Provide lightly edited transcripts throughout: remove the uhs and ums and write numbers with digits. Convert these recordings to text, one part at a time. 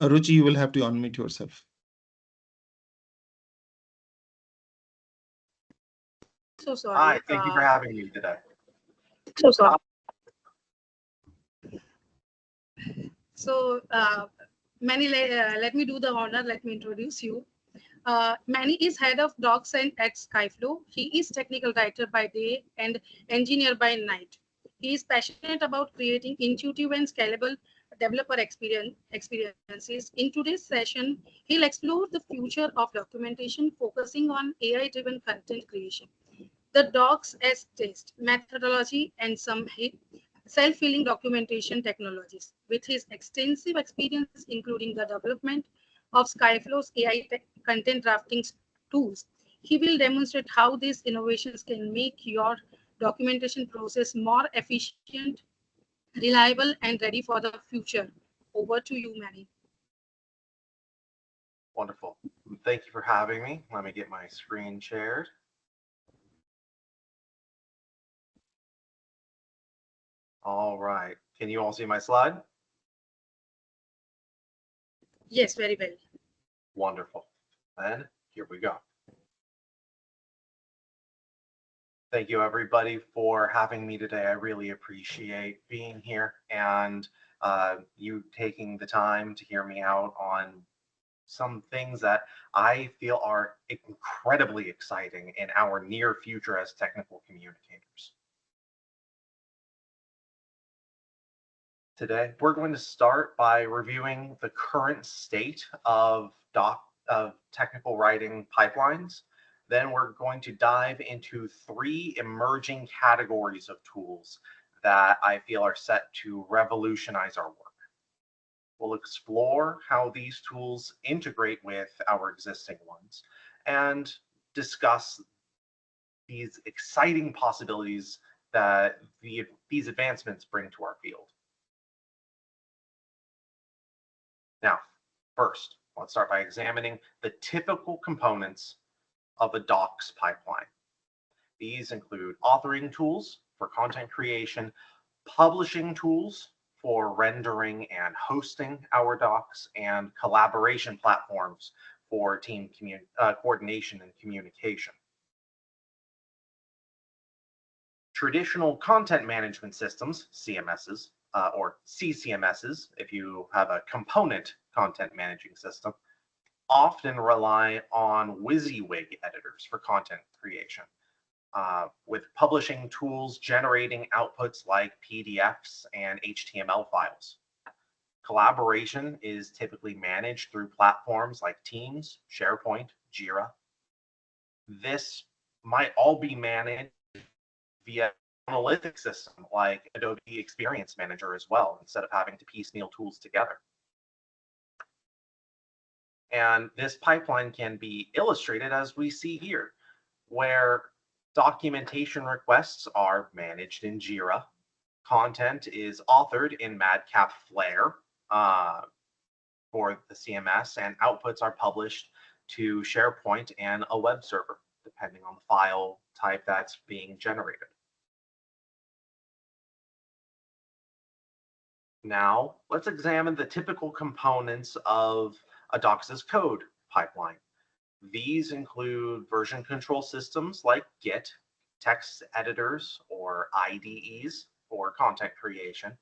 Ruchi, you will have to unmute yourself. So sorry. Hi, thank you for having me today. So sorry. So, Manny, let me do the honor. Let me introduce you. Manny is head of Doc Science at Skyflow. He is technical writer by day and engineer by night. He is passionate about creating intuitive and scalable developer experiences. In today's session, he'll explore the future of documentation, focusing on AI-driven content creation, the docs as test methodology, and some self-healing documentation technologies. With his extensive experience, including the development of Skyflow's AI content drafting tools, he will demonstrate how these innovations can make your documentation process more efficient, reliable, and ready for the future. Over to you, Manny. Wonderful. Thank you for having me. Let me get my screen shared. All right. Can you all see my slide? Yes, very well. Wonderful. Then here we go. Thank you, everybody, for having me today. I really appreciate being here and you taking the time to hear me out on some things that I feel are incredibly exciting in our near future as technical communicators. Today, we're going to start by reviewing the current state of technical writing pipelines. Then we're going to dive into 3 emerging categories of tools that I feel are set to revolutionize our work. We'll explore how these tools integrate with our existing ones and discuss these exciting possibilities that these advancements bring to our field. Now, first, let's start by examining the typical components of a docs pipeline. These include authoring tools for content creation, publishing tools for rendering and hosting our docs, and collaboration platforms for team coordination and communication. Traditional content management systems, CMSs, or CCMSs, if you have a component content managing system, often rely on WYSIWYG editors for content creation, with publishing tools generating outputs like PDFs and HTML files. Collaboration is typically managed through platforms like Teams, SharePoint, Jira. This might all be managed via monolithic system like Adobe Experience Manager as well, instead of having to piecemeal tools together. And this pipeline can be illustrated as we see here, where documentation requests are managed in Jira, content is authored in Madcap Flare for the CMS, and outputs are published to SharePoint and a web server, depending on the file type that's being generated. Now, let's examine the typical components of a docs as code pipeline. These include version control systems like Git, text editors or IDEs for content creation,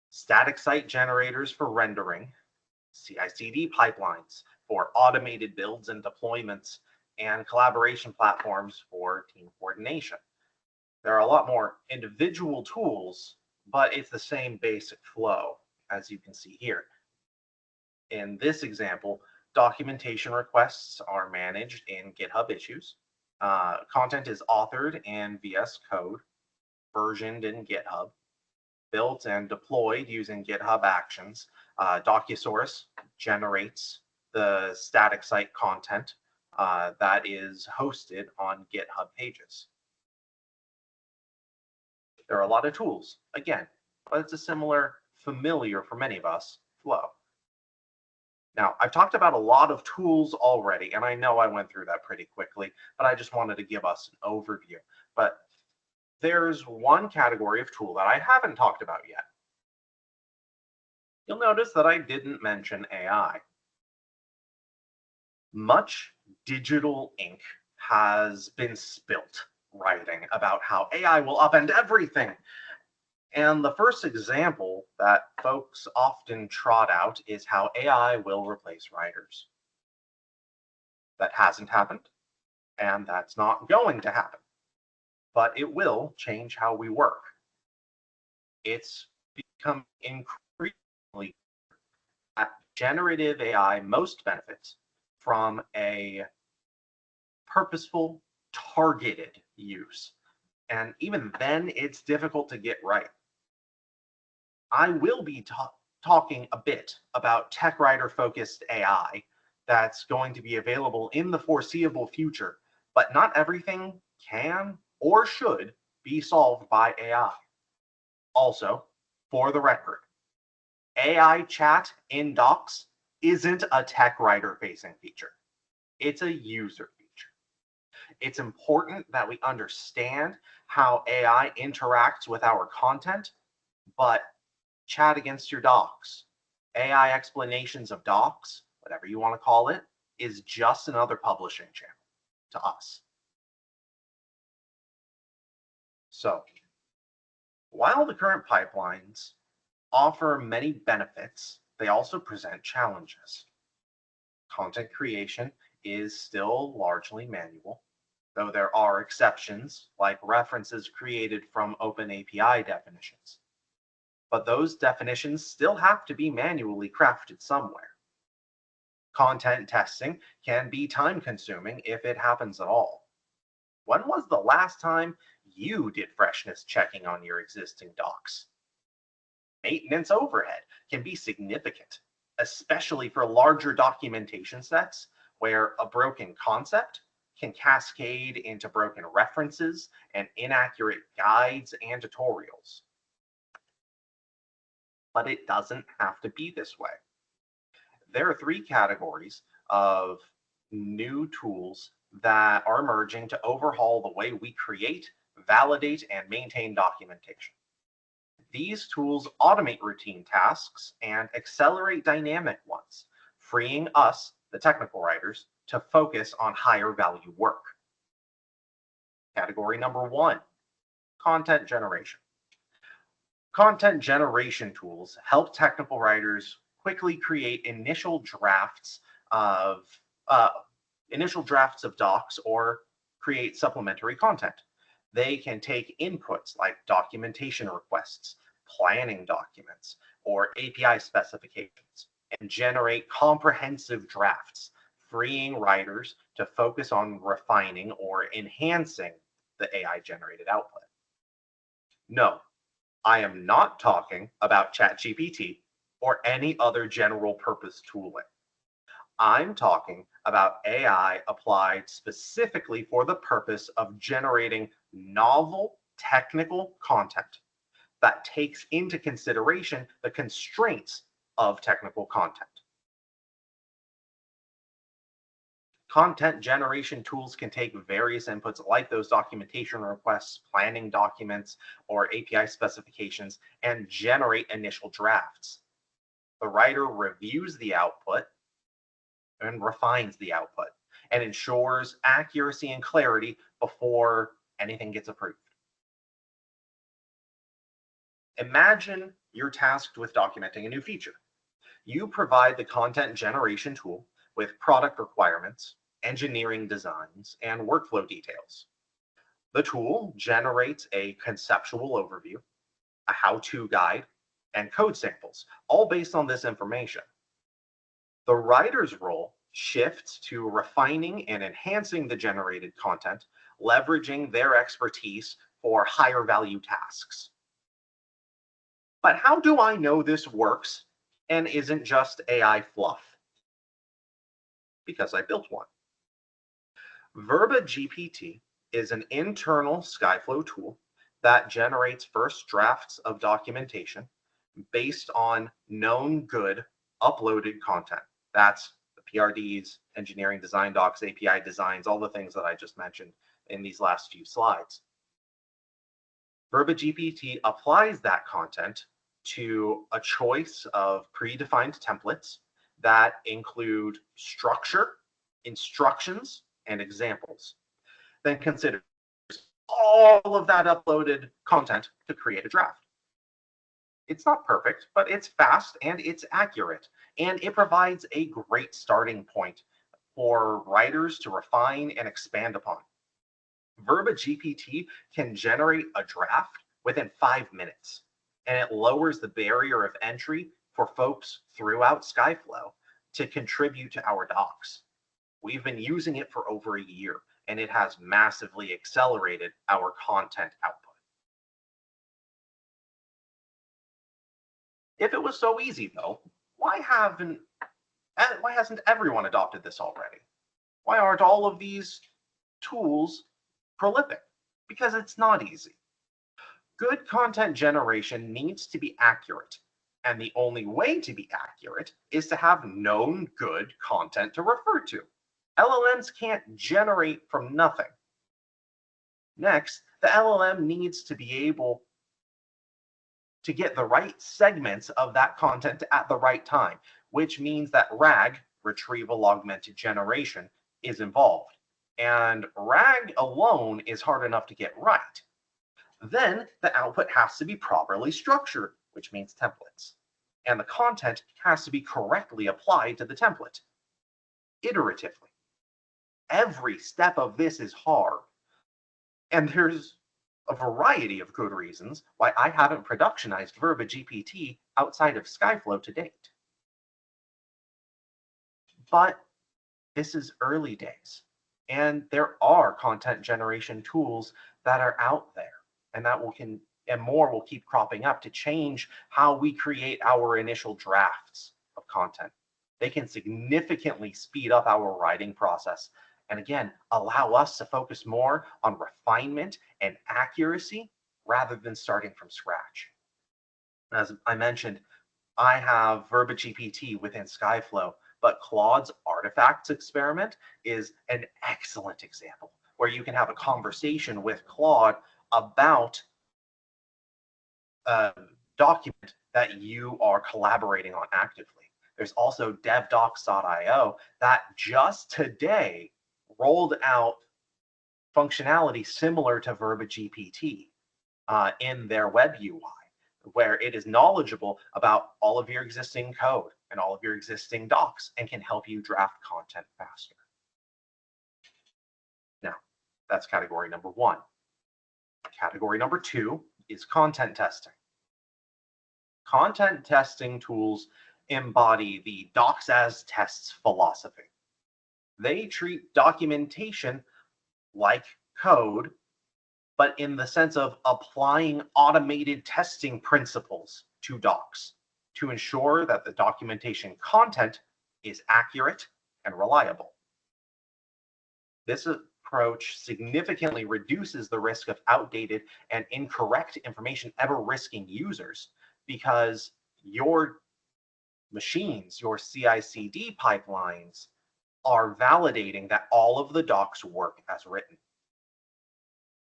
static site generators for rendering, CI/CD pipelines for automated builds and deployments, and collaboration platforms for team coordination. There are a lot more individual tools, but it's the same basic flow, as you can see here. In this example, documentation requests are managed in GitHub issues. Content is authored in VS Code, versioned in GitHub, built and deployed using GitHub Actions. Docusaurus generates the static site content that is hosted on GitHub pages. There are a lot of tools, again, but it's a similar, familiar for many of us, flow. Now, I've talked about a lot of tools already, and I know I went through that pretty quickly, but I just wanted to give us an overview. But there's one category of tool that I haven't talked about yet. You'll notice that I didn't mention AI. Much digital ink has been spilt writing about how AI will upend everything. And the first example that folks often trot out is how AI will replace writers. That hasn't happened, and that's not going to happen. But it will change how we work. It's become increasingly that generative AI most benefits from a purposeful, targeted use. And even then, it's difficult to get right. I will be talking a bit about tech writer focused AI that's going to be available in the foreseeable future, but not everything can or should be solved by AI. Also, for the record, AI chat in docs isn't a tech writer facing feature. It's a user feature. It's important that we understand how AI interacts with our content, but chat against your docs, AI explanations of docs, whatever you want to call it, is just another publishing channel to us. So, while the current pipelines offer many benefits, they also present challenges. Content creation is still largely manual, though there are exceptions like references created from open API definitions. But those definitions still have to be manually crafted somewhere. Content testing can be time consuming if it happens at all. When was the last time you did freshness checking on your existing docs? Maintenance overhead can be significant, especially for larger documentation sets where a broken concept can cascade into broken references and inaccurate guides and tutorials. But it doesn't have to be this way. There are three categories of new tools that are emerging to overhaul the way we create, validate, and maintain documentation. These tools automate routine tasks and accelerate dynamic ones, freeing us, the technical writers, to focus on higher value work. Category number one, content generation. Content generation tools help technical writers quickly create initial drafts of docs or create supplementary content. They can take inputs like documentation requests, planning documents, or API specifications and generate comprehensive drafts, freeing writers to focus on refining or enhancing the AI generated output. No, I am not talking about ChatGPT or any other general purpose tooling. I'm talking about AI applied specifically for the purpose of generating novel technical content that takes into consideration the constraints of technical content. Content generation tools can take various inputs like those documentation requests, planning documents, or API specifications and generate initial drafts. The writer reviews the output and refines the output and ensures accuracy and clarity before anything gets approved. Imagine you're tasked with documenting a new feature. You provide the content generation tool with product requirements, engineering designs, and workflow details. The tool generates a conceptual overview, a how-to guide, and code samples, all based on this information. The writer's role shifts to refining and enhancing the generated content, leveraging their expertise for higher value tasks. But how do I know this works and isn't just AI fluff? Because I built one. Verba GPT is an internal Skyflow tool that generates first drafts of documentation based on known good uploaded content. That's the PRDs, engineering design docs, API designs, all the things that I just mentioned in these last few slides. Verba GPT applies that content to a choice of predefined templates that include structure, instructions, and examples. Then consider all of that uploaded content to create a draft. It's not perfect, but it's fast and it's accurate, and it provides a great starting point for writers to refine and expand upon. Verba GPT can generate a draft within 5 minutes, and it lowers the barrier of entry for folks throughout Skyflow to contribute to our docs. We've been using it for over a year, and it has massively accelerated our content output. If it was so easy, though, why hasn't everyone adopted this already? Why aren't all of these tools prolific? Because it's not easy. Good content generation needs to be accurate, and the only way to be accurate is to have known good content to refer to. LLMs can't generate from nothing. Next, the LLM needs to be able to get the right segments of that content at the right time, which means that RAG, retrieval augmented generation, is involved. And RAG alone is hard enough to get right. Then the output has to be properly structured, which means templates. And the content has to be correctly applied to the template, iteratively. Every step of this is hard. And there's a variety of good reasons why I haven't productionized Verba GPT outside of Skyflow to date. But this is early days, and there are content generation tools that are out there, and more will keep cropping up to change how we create our initial drafts of content. They can significantly speed up our writing process, and again, allow us to focus more on refinement and accuracy rather than starting from scratch. As I mentioned, I have Verba GPT within Skyflow, but Claude's artifacts experiment is an excellent example where you can have a conversation with Claude about a document that you are collaborating on actively. There's also devdocs.io that just today rolled out functionality similar to Verba GPT in their web UI, where it is knowledgeable about all of your existing code and all of your existing docs and can help you draft content faster. Now, that's category number one. Category number two is content testing. Content testing tools embody the docs as tests philosophy. They treat documentation like code, but in the sense of applying automated testing principles to docs to ensure that the documentation content is accurate and reliable. This approach significantly reduces the risk of outdated and incorrect information ever risking users, because your machines, your CI/CD pipelines, are validating that all of the docs work as written.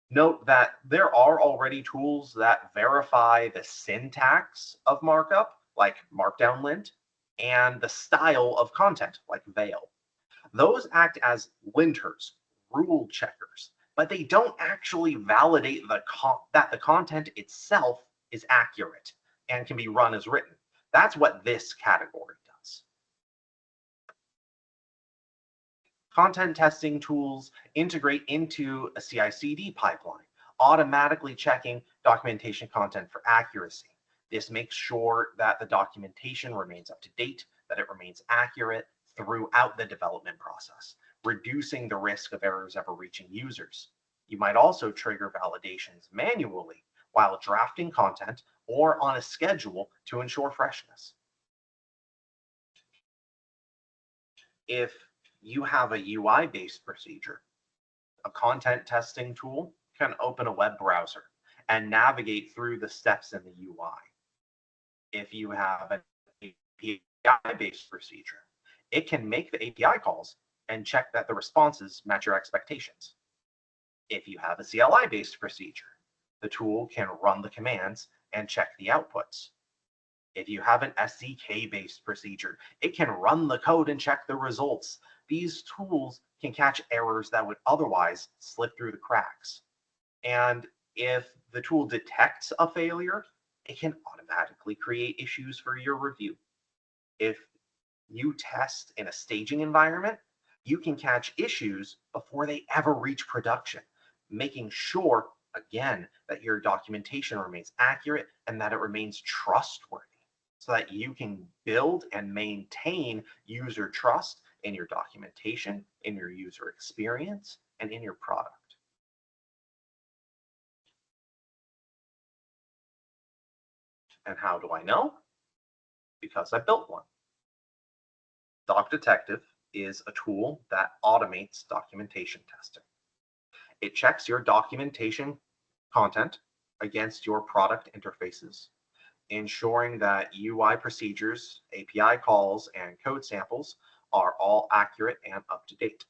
Note that there are already tools that verify the syntax of markup, like Markdown lint, and the style of content, like Veil. Those act as linters, rule checkers, but they don't actually validate that the content itself is accurate and can be run as written. That's what this category does. Content testing tools integrate into a CI/CD pipeline, automatically checking documentation content for accuracy. This makes sure that the documentation remains up to date, that it remains accurate throughout the development process, reducing the risk of errors ever reaching users. You might also trigger validations manually while drafting content or on a schedule to ensure freshness. If you have a UI-based procedure, a content testing tool can open a web browser and navigate through the steps in the UI. If you have an API-based procedure, it can make the API calls and check that the responses match your expectations. If you have a CLI-based procedure, the tool can run the commands and check the outputs. If you have an SDK-based procedure, it can run the code and check the results. These tools can catch errors that would otherwise slip through the cracks. And if the tool detects a failure, it can automatically create issues for your review. If you test in a staging environment, you can catch issues before they ever reach production, making sure, again, that your documentation remains accurate and that it remains trustworthy so that you can build and maintain user trust in your documentation, in your user experience, and in your product. And how do I know? Because I built one. Doc Detective is a tool that automates documentation testing. It checks your documentation content against your product interfaces, ensuring that UI procedures, API calls, and code samples are all accurate and up to date.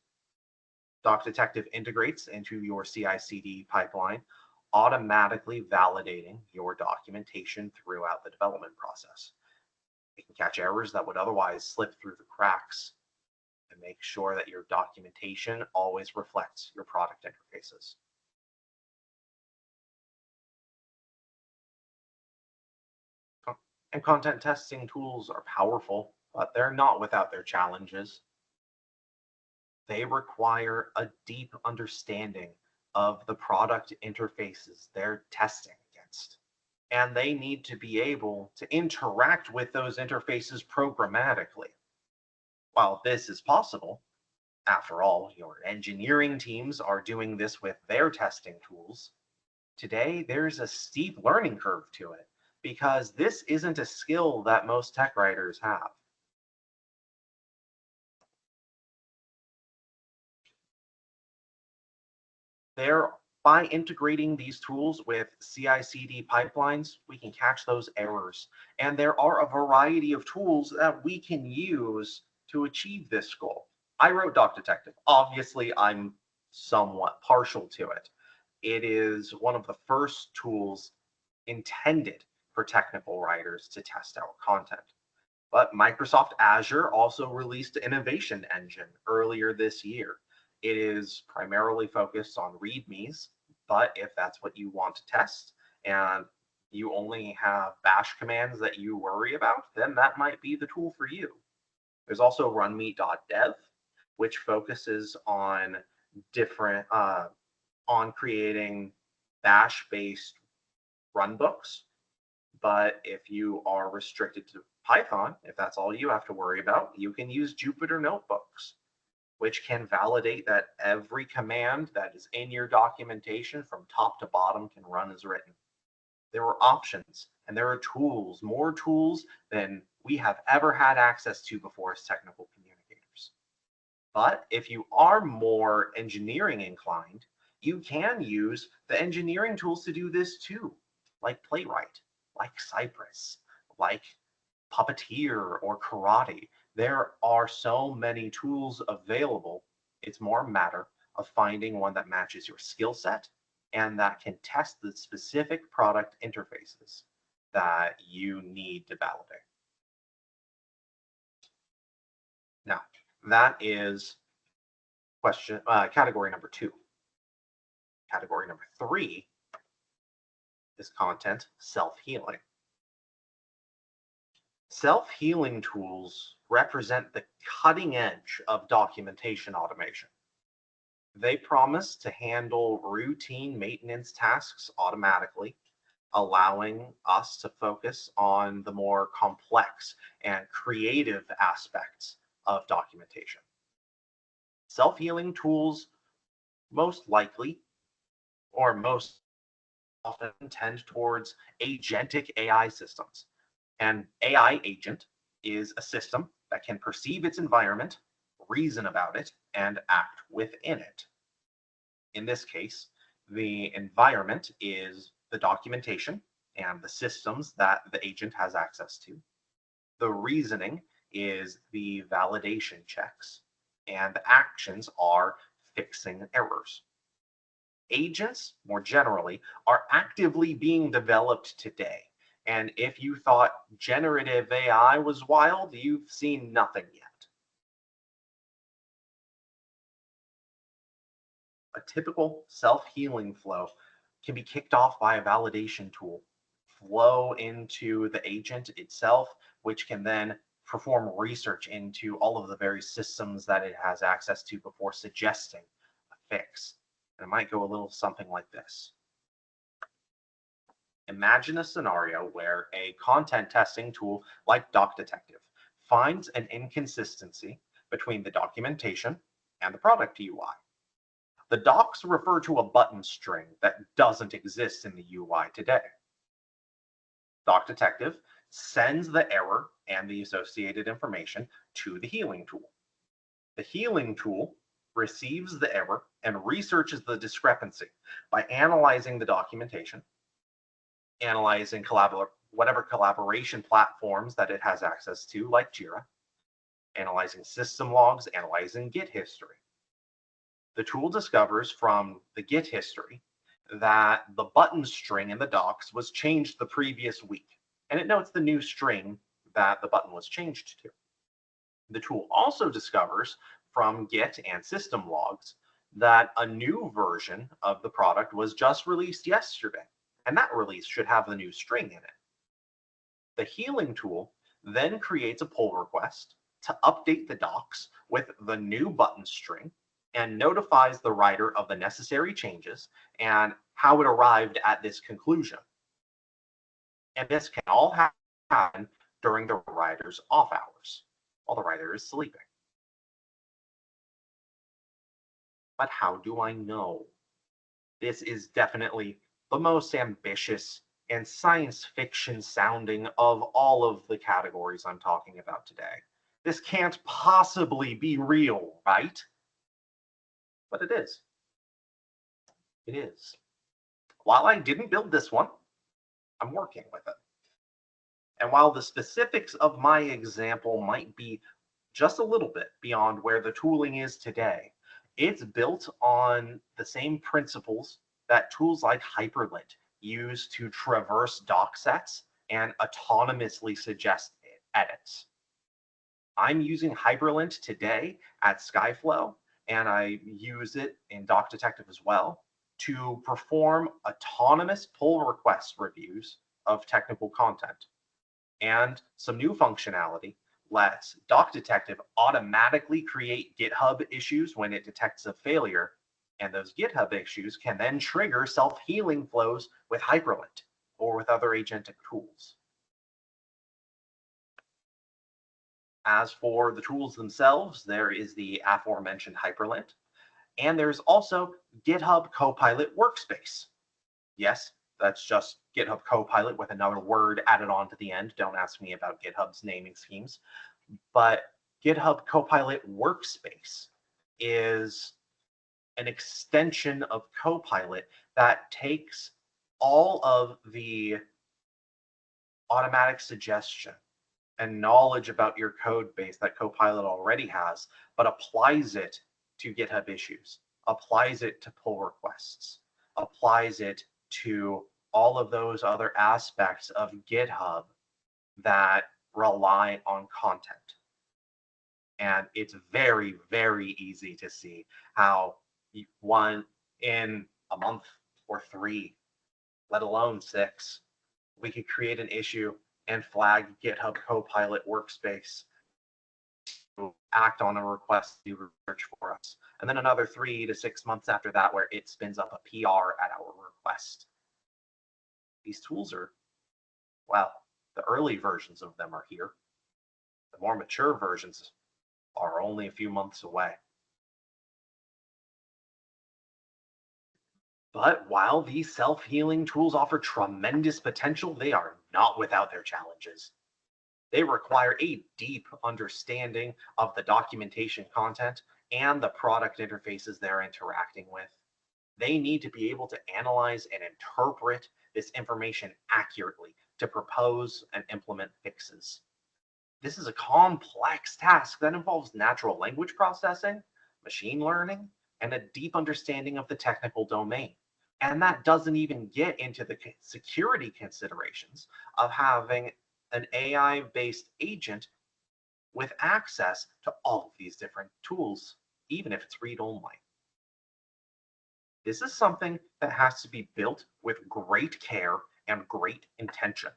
Doc Detective integrates into your CI/CD pipeline, automatically validating your documentation throughout the development process. It can catch errors that would otherwise slip through the cracks and make sure that your documentation always reflects your product interfaces. And content testing tools are powerful, but they're not without their challenges. They require a deep understanding of the product interfaces they're testing against. And they need to be able to interact with those interfaces programmatically. While this is possible, after all, your engineering teams are doing this with their testing tools. Today, there's a steep learning curve to it because this isn't a skill that most tech writers have. By integrating these tools with CI/CD pipelines, we can catch those errors. And there are a variety of tools that we can use to achieve this goal. I wrote Doc Detective. Obviously, I'm somewhat partial to it. It is one of the first tools intended for technical writers to test our content. But Microsoft Azure also released Innovation Engine earlier this year. It is primarily focused on READMEs, but if that's what you want to test and you only have bash commands that you worry about, then that might be the tool for you. There's also runme.dev, which focuses on on creating bash-based runbooks. But if you are restricted to Python, if that's all you have to worry about, you can use Jupyter Notebooks, which can validate that every command that is in your documentation from top to bottom can run as written. There are options and there are tools, more tools than we have ever had access to before as technical communicators. But if you are more engineering inclined, you can use the engineering tools to do this too, like Playwright, like Cypress, like Puppeteer or Karate. There are so many tools available. It's more a matter of finding one that matches your skill set and that can test the specific product interfaces that you need to validate. Now, that is category number 2. Category number 3 is content self-healing. Self-healing tools represent the cutting edge of documentation automation. They promise to handle routine maintenance tasks automatically, allowing us to focus on the more complex and creative aspects of documentation. Self-healing tools most likely, or most often, tend towards agentic AI systems. An AI agent is a system that can perceive its environment, reason about it, and act within it. In this case, the environment is the documentation and the systems that the agent has access to. The reasoning is the validation checks, and the actions are fixing errors. Agents, more generally, are actively being developed today, And if you thought generative AI was wild, you've seen nothing yet. A typical self-healing flow can be kicked off by a validation tool, flow into the agent itself, which can then perform research into all of the various systems that it has access to before suggesting a fix. And it might go a little something like this. Imagine a scenario where a content testing tool like Doc Detective finds an inconsistency between the documentation and the product UI. The docs refer to a button string that doesn't exist in the UI today. Doc Detective sends the error and the associated information to the healing tool. The healing tool receives the error and researches the discrepancy by analyzing the documentation, analyzing whatever collaboration platforms that it has access to, like Jira, analyzing system logs, analyzing Git history. The tool discovers from the Git history that the button string in the docs was changed the previous week, and it notes the new string that the button was changed to. The tool also discovers from Git and system logs that a new version of the product was just released yesterday, and that release should have the new string in it. The healing tool then creates a pull request to update the docs with the new button string and notifies the writer of the necessary changes and how it arrived at this conclusion. And this can all happen during the writer's off hours, while the writer is sleeping. But how do I know? This is definitely the most ambitious and science fiction sounding of all of the categories I'm talking about today. This can't possibly be real, right? But it is. It is. While I didn't build this one, I'm working with it. And while the specifics of my example might be just a little bit beyond where the tooling is today, it's built on the same principles that tools like Hyperlint use to traverse doc sets and autonomously suggest edits. I'm using Hyperlint today at Skyflow, and I use it in Doc Detective as well to perform autonomous pull request reviews of technical content. And some new functionality lets Doc Detective automatically create GitHub issues when it detects a failure, and those GitHub issues can then trigger self-healing flows with Hyperlint or with other agentic tools. As for the tools themselves, there is the aforementioned Hyperlint, and there's also GitHub Copilot Workspace. Yes, that's just GitHub Copilot with another word added on to the end. Don't ask me about GitHub's naming schemes. But GitHub Copilot Workspace is an extension of Copilot that takes all of the automatic suggestion and knowledge about your code base that Copilot already has, but applies it to GitHub issues, applies it to pull requests, applies it to all of those other aspects of GitHub that rely on content. And it's very, very easy to see how one in a month or 3, let alone 6, we could create an issue and flag GitHub Copilot Workspace to act on a request to do research for us. And then another 3 to 6 months after that, where it spins up a PR at our request. These tools are, well, the early versions of them are here. The more mature versions are only a few months away. But while these self-healing tools offer tremendous potential, they are not without their challenges. They require a deep understanding of the documentation content and the product interfaces they're interacting with. They need to be able to analyze and interpret this information accurately to propose and implement fixes. This is a complex task that involves natural language processing, machine learning, and a deep understanding of the technical domain. And that doesn't even get into the security considerations of having an AI-based agent with access to all of these different tools, even if it's read-only. This is something that has to be built with great care and great intention.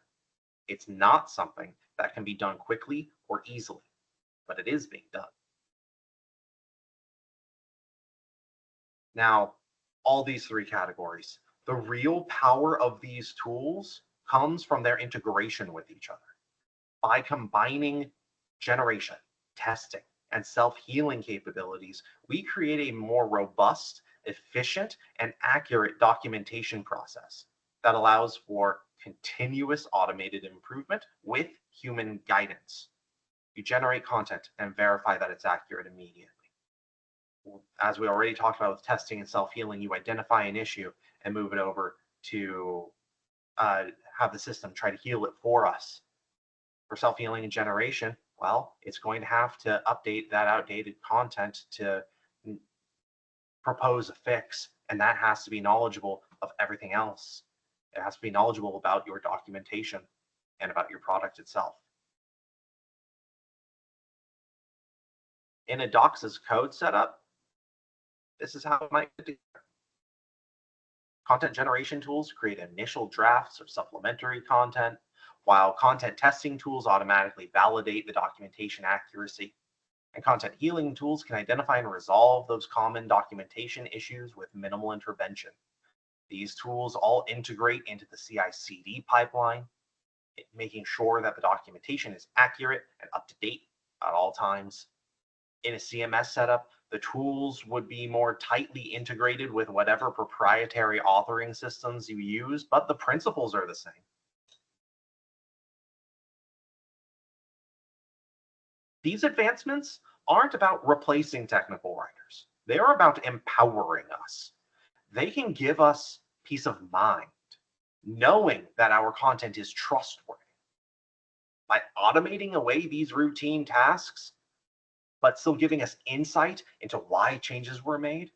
It's not something that can be done quickly or easily, but it is being done. Now, all these three categories, the real power of these tools comes from their integration with each other. By combining generation, testing, and self-healing capabilities, we create a more robust, efficient, and accurate documentation process that allows for continuous automated improvement with human guidance. You generate content and verify that it's accurate immediately. As we already talked about with testing and self-healing, you identify an issue and move it over to have the system try to heal it for us. For self-healing and generation, well, it's going to have to update that outdated content to propose a fix, and that has to be knowledgeable of everything else. It has to be knowledgeable about your documentation and about your product itself. In a Docs code setup, this is how it might be. Content generation tools create initial drafts or supplementary content, while content testing tools automatically validate the documentation accuracy. And content healing tools can identify and resolve those common documentation issues with minimal intervention. These tools all integrate into the CI/CD pipeline, making sure that the documentation is accurate and up to date at all times. In a CMS setup, the tools would be more tightly integrated with whatever proprietary authoring systems you use, but the principles are the same. These advancements aren't about replacing technical writers. They're about empowering us. They can give us peace of mind, knowing that our content is trustworthy. By automating away these routine tasks, but still giving us insight into why changes were made,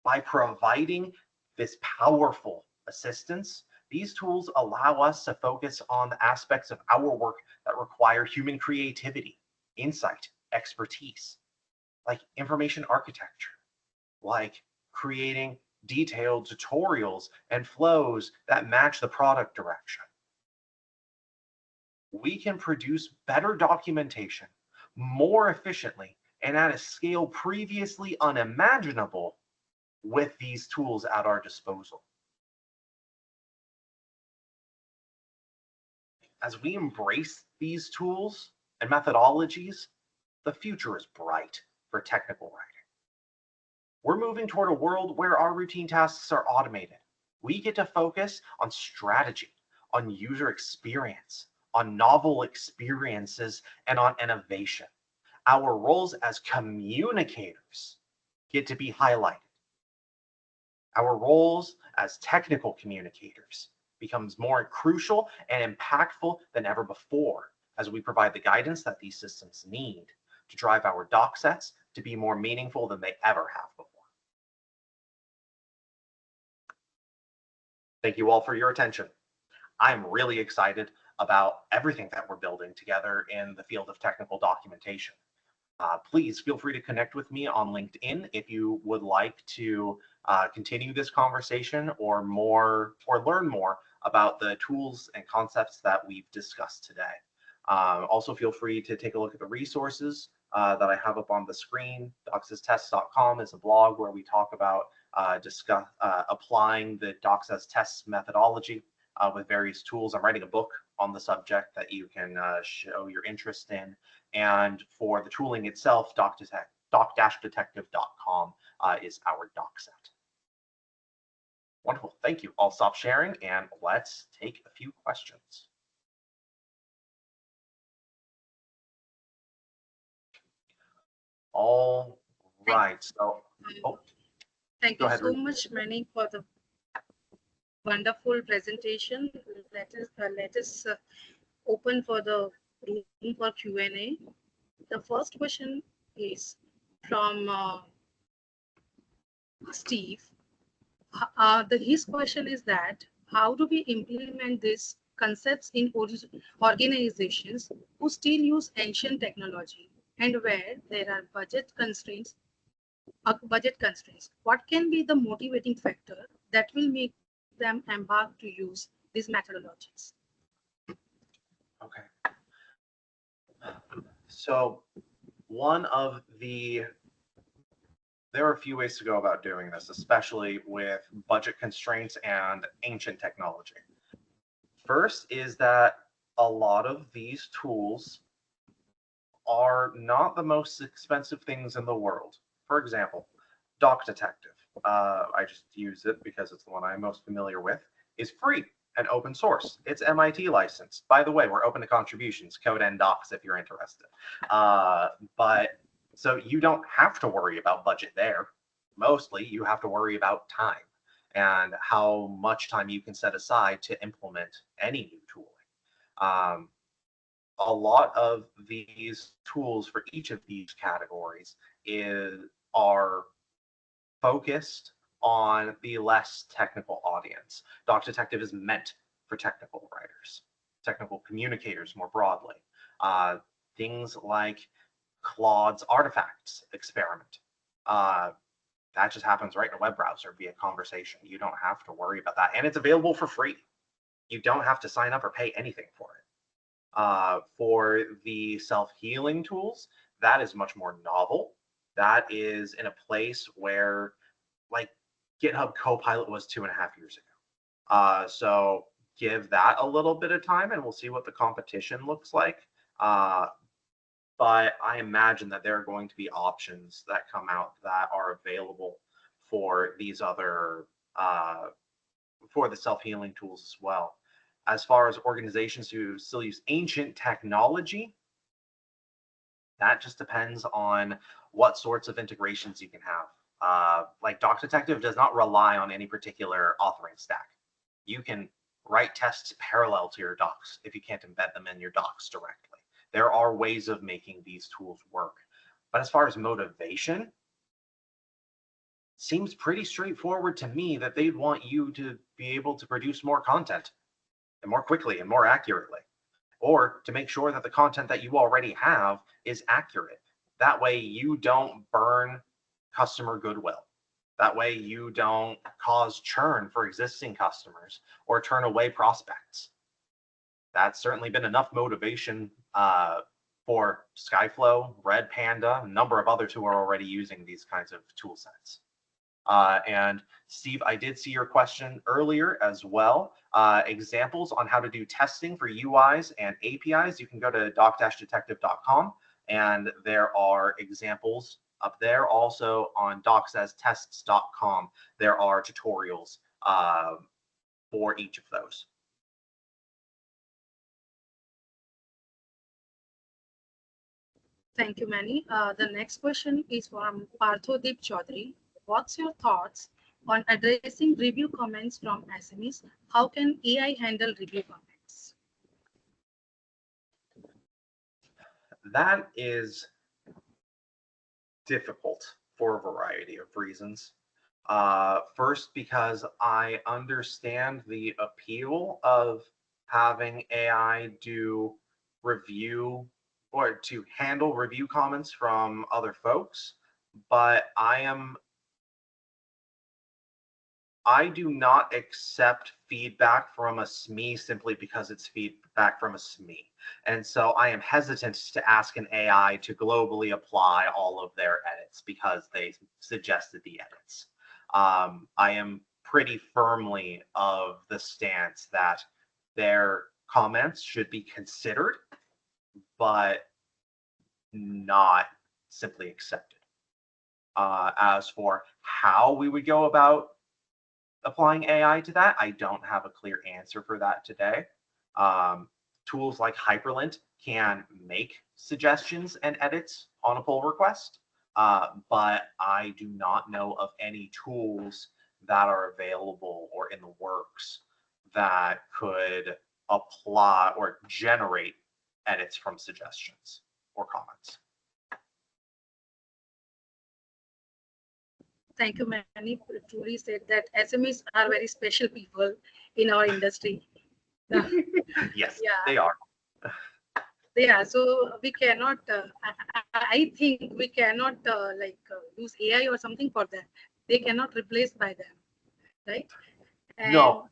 by providing this powerful assistance, these tools allow us to focus on the aspects of our work that require human creativity, insight, expertise, like information architecture, like creating detailed tutorials and flows that match the product direction. We can produce better documentation more efficiently and at a scale previously unimaginable with these tools at our disposal. As we embrace these tools and methodologies, the future is bright for technical writing. We're moving toward a world where our routine tasks are automated. We get to focus on strategy, on user experience, on novel experiences, and on innovation. Our roles as communicators get to be highlighted. Our roles as technical communicators becomes more crucial and impactful than ever before as we provide the guidance that these systems need to drive our doc sets to be more meaningful than they ever have before. Thank you all for your attention. I'm really excited about everything that we're building together in the field of technical documentation. Please feel free to connect with me on LinkedIn if you would like to continue this conversation or learn more about the tools and concepts that we've discussed today. Also, feel free to take a look at the resources that I have up on the screen. docs-tests.com is a blog where we talk about applying the Docs as Tests methodology with various tools. I'm writing a book on the subject that you can show your interest in. And for the tooling itself, doc-detective.com is our doc set. Wonderful. Thank you. I'll stop sharing and let's take a few questions. All right. So, thank you so much, Manny, for the wonderful presentation. Let us open for the room for Q&A. The first question is from Steve. His question is that how do we implement these concepts in organizations who still use ancient technology and where there are budget constraints? What can be the motivating factor that will make them embark to use these methodologies? Okay. So one of the there are a few ways to go about doing this, especially with budget constraints and ancient technology. First is that a lot of these tools are not the most expensive things in the world. For example, Doc Detective, I just use it because it's the one I'm most familiar with, is free and open source. It's MIT licensed. By the way, we're open to contributions, code and docs if you're interested. But so you don't have to worry about budget there. Mostly you have to worry about time and how much time you can set aside to implement any new tooling. A lot of these tools for each of these categories are focused on the less technical audience. Doc Detective is meant for technical writers, technical communicators more broadly. Things like Claude's artifacts experiment. That just happens right in a web browser via conversation. You don't have to worry about that. And it's available for free. You don't have to sign up or pay anything for it. For the self-healing tools, that is much more novel. That is in a place where, like, GitHub Copilot was 2.5 years ago. So give that a little bit of time and we'll see what the competition looks like. But I imagine that there are going to be options that come out that are available for these other, for the self-healing tools as well. As far as organizations who still use ancient technology, that just depends on what sorts of integrations you can have. Like Doc Detective does not rely on any particular authoring stack. You can write tests parallel to your docs if you can't embed them in your docs directly. There are ways of making these tools work. But as far as motivation, seems pretty straightforward to me that they'd want you to be able to produce more content and more quickly and more accurately, or to make sure that the content that you already have is accurate. That way you don't burn customer goodwill. That way you don't cause churn for existing customers or turn away prospects. That's certainly been enough motivation for Skyflow, Red Panda, a number of others who are already using these kinds of tool sets. And Steve, I did see your question earlier as well. Examples on how to do testing for UIs and APIs, you can go to doc-detective.com and there are examples up there. Also on docsastests.com, there are tutorials for each of those. Thank you, Manny. The next question is from Parthodip Chaudhary. What's your thoughts on addressing review comments from SMEs? How can AI handle review comments? That is difficult for a variety of reasons. First, because I understand the appeal of having AI do review or to handle review comments from other folks, but I do not accept feedback from a SME simply because it's feedback from a SME. And so I am hesitant to ask an AI to globally apply all of their edits because they suggested the edits. I am pretty firmly of the stance that their comments should be considered, but not simply accepted. As for how we would go about applying AI to that, I don't have a clear answer for that today. Tools like Hyperlint can make suggestions and edits on a pull request, but I do not know of any tools that are available or in the works that could apply or generate edits from suggestions or comments. thank you, Manny. Truly said that SMEs are very special people in our industry. Yes, Yeah, they are. yeah. So we cannot. I think we cannot use AI or something for that. They cannot replace by them, right? And No,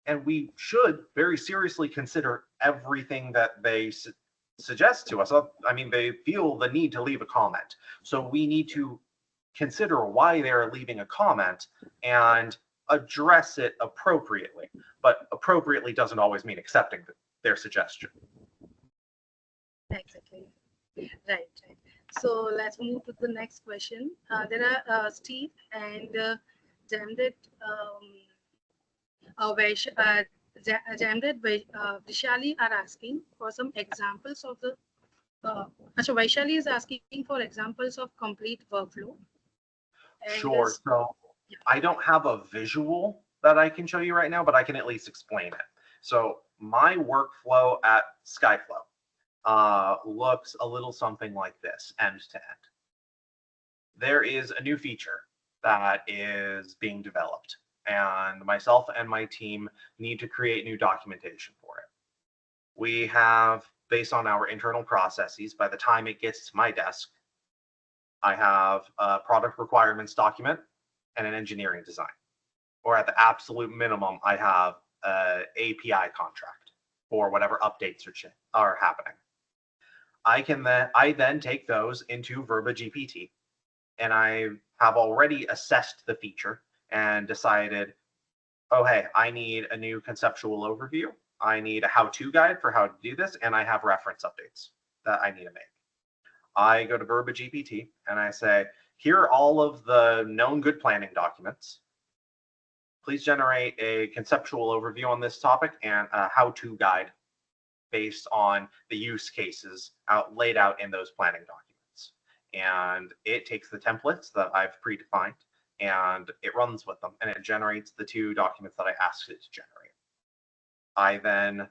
and we should very seriously consider everything that they suggest to us. I mean, they feel the need to leave a comment. So we need to consider why they're leaving a comment and address it appropriately. But appropriately doesn't always mean accepting their suggestion. exactly. Right, right. So let's move to the next question. There are Steve and Jamdet, Jamdet Vishali are asking for some examples of the. So Vaishali is asking for examples of complete workflow. And Sure. So yeah, I don't have a visual that I can show you right now, but I can at least explain it. So my workflow at Skyflow looks a little something like this, end to end. There is a new feature that is being developed, and myself and my team need to create new documentation for it. We have, based on our internal processes, by the time it gets to my desk, I have a product requirements document and an engineering design. Or at the absolute minimum, I have an API contract for whatever updates are happening. I then take those into Verba GPT, and I have already assessed the feature and decided, oh, hey, I need a new conceptual overview. I need a how-to guide for how to do this, and I have reference updates that I need to make. I go to Verba GPT and I say, here are all of the known good planning documents. Please generate a conceptual overview on this topic and a how-to guide based on the use cases laid out in those planning documents. And it takes the templates that I've predefined and it runs with them and it generates the 2 documents that I asked it to generate. I then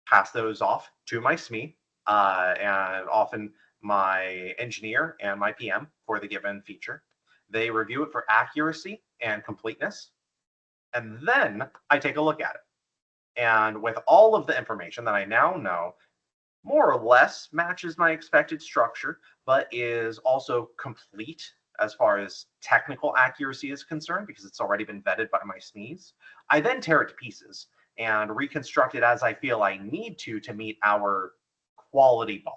pass those off to my SME and often my engineer and my PM for the given feature. They review it for accuracy and completeness. And then I take a look at it. And with all of the information that I now know, more or less matches my expected structure, but is also complete as far as technical accuracy is concerned because it's already been vetted by my SMEs. I then tear it to pieces and reconstruct it as I feel I need to meet our quality bar.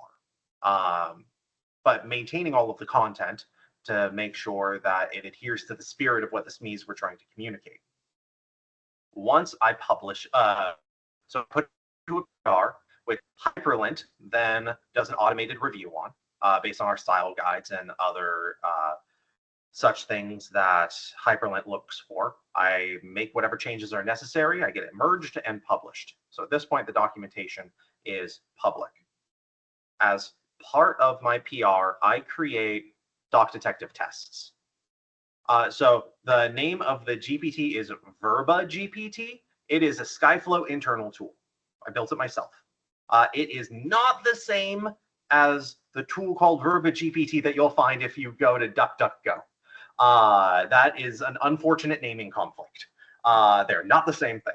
But maintaining all of the content to make sure that it adheres to the spirit of what the SMEs were trying to communicate. Once I publish, so put it to a PR, which Hyperlint then does an automated review on based on our style guides and other such things that Hyperlint looks for. I make whatever changes are necessary. I get it merged and published. So at this point, the documentation is public. As part of my PR, I create doc detective tests. So the name of the GPT is Verba GPT. It is a Skyflow internal tool. I built it myself. It is not the same as the tool called Verba GPT that you'll find if you go to DuckDuckGo. That is an unfortunate naming conflict. They're not the same thing.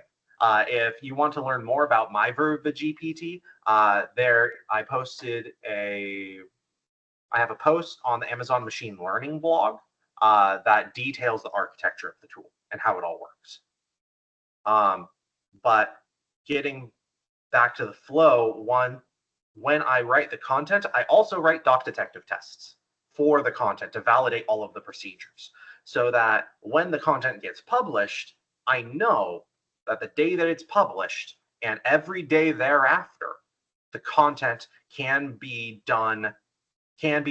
If you want to learn more about my Verba GPT, I have a post on the Amazon Machine Learning blog that details the architecture of the tool and how it all works. But getting back to the flow, when I write the content, I also write doc detective tests for the content to validate all of the procedures so that when the content gets published, I know that the day that it's published and every day thereafter, the content can be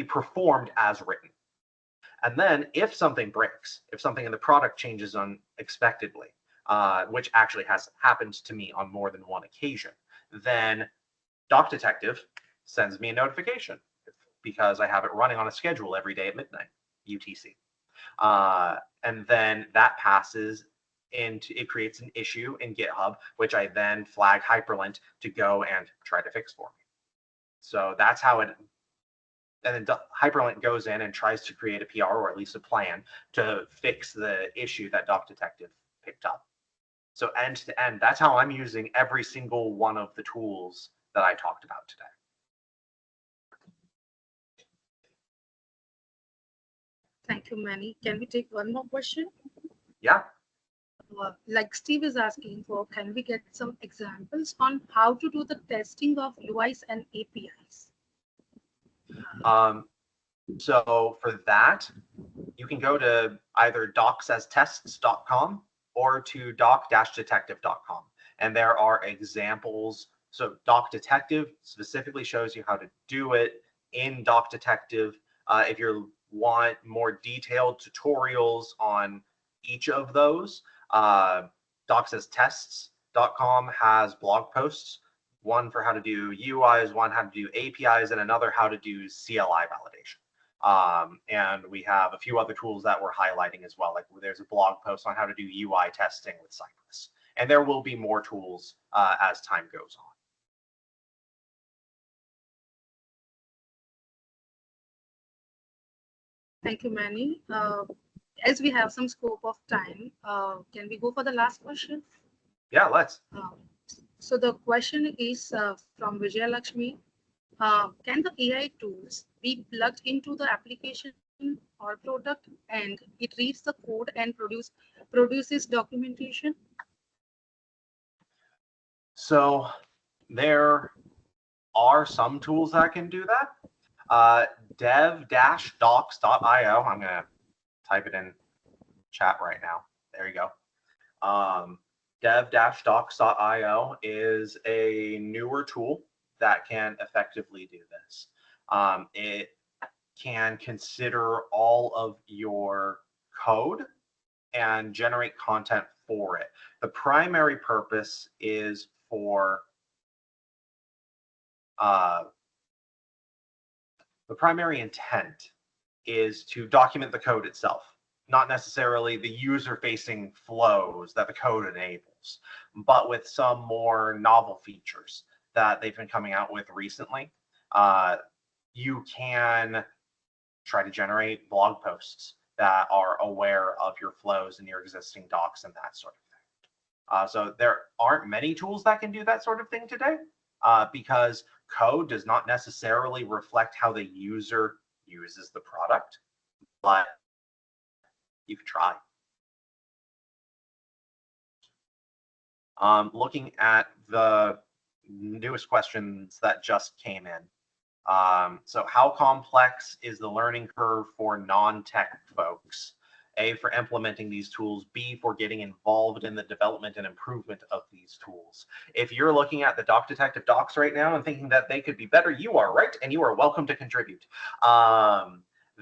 performed as written. And then if something breaks, if something in the product changes unexpectedly, which actually has happened to me on more than one occasion, then Doc Detective sends me a notification because I have it running on a schedule every day at midnight, UTC. And then that passes into, it creates an issue in GitHub, which I then flag Hyperlint to go and try to fix for me. So that's how it and then Hyperlink goes in and tries to create a PR or at least a plan to fix the issue that Doc Detective picked up. So end to end, that's how I'm using every single one of the tools that I talked about today. Thank you, Manny. Can we take one more question? Yeah. Like Steve is asking for, can we get some examples on how to do the testing of UIs and APIs? So for that, you can go to either docsastests.com or to doc-detective.com. And there are examples. So Doc Detective specifically shows you how to do it in Doc Detective. If you want more detailed tutorials on each of those, docsastests.com has blog posts, one for how to do UIs, one how to do APIs, and another how to do CLI validation. And we have a few other tools that we're highlighting as well. Like there's a blog post on how to do UI testing with Cypress. And there will be more tools as time goes on. Thank you, Manny. As we have some scope of time, can we go for the last question? Yeah, let's. So the question is from Vijaya Lakshmi. Can the AI tools be plugged into the application or product and it reads the code and produces documentation? So there are some tools that can do that. Dev-docs.io. I'm going to type it in chat right now. There you go. Dev-docs.io is a newer tool that can effectively do this. It can consider all of your code and generate content for it. The primary purpose is for the primary intent is to document the code itself, not necessarily the user-facing flows that the code enables, but with some more novel features that they've been coming out with recently. You can try to generate blog posts that are aware of your flows and your existing docs and that sort of thing. So there aren't many tools that can do that sort of thing today because code does not necessarily reflect how the user uses the product, but you can try. Looking at the newest questions that just came in. So how complex is the learning curve for non-tech folks? A, for implementing these tools, B, for getting involved in the development and improvement of these tools. If you're looking at the Doc Detective docs right now and thinking that they could be better, you are right, and you are welcome to contribute.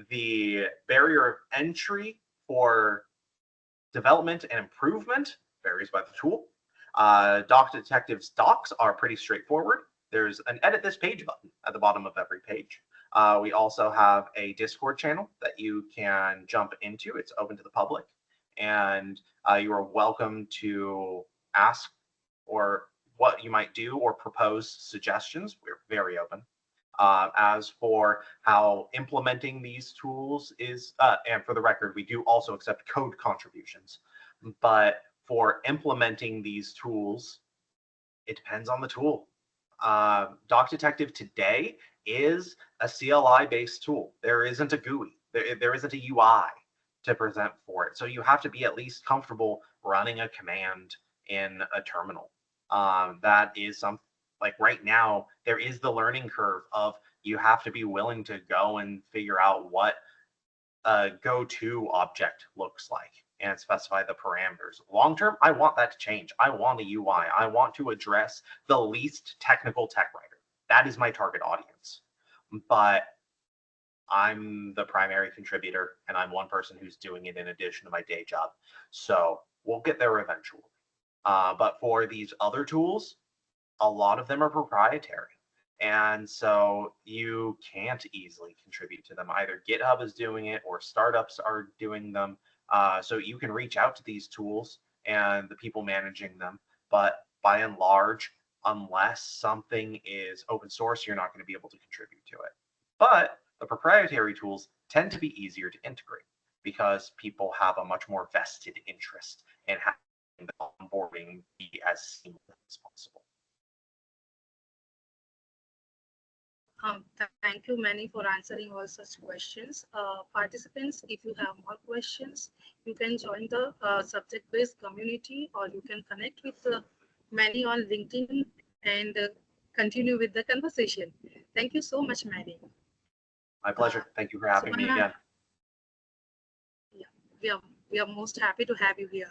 The barrier of entry for development and improvement varies by the tool. Doc Detective's docs are pretty straightforward. There's an edit this page button at the bottom of every page. We also have a Discord channel that you can jump into. It's open to the public, and you are welcome to ask or what you might do or propose suggestions. We're very open. As for how implementing these tools is, and for the record, we do also accept code contributions, but for implementing these tools, it depends on the tool. Doc Detective today is a CLI-based tool. There isn't a GUI. There isn't a UI to present for it. So you have to be at least comfortable running a command in a terminal. That is something like right now, there is the learning curve of you have to be willing to go and figure out what a go-to object looks like and specify the parameters. Long term, I want that to change. I want a UI. I want to address the least technical tech writer. That is my target audience. But I'm the primary contributor, and I'm one person who's doing it in addition to my day job. So we'll get there eventually. But for these other tools, a lot of them are proprietary. And so you can't easily contribute to them. Either GitHub is doing it or startups are doing them. So you can reach out to these tools and the people managing them. But by and large, unless something is open source, you're not going to be able to contribute to it. But The proprietary tools tend to be easier to integrate because people have a much more vested interest in having the onboarding be as seamless as possible. Thank you, Manny, for answering all such questions. Participants, if you have more questions, you can join the subject-based community, or you can connect with Manny on LinkedIn and continue with the conversation. Thank you so much, Manny. My pleasure. Thank you for having me Anna, again. yeah, we are most happy to have you here.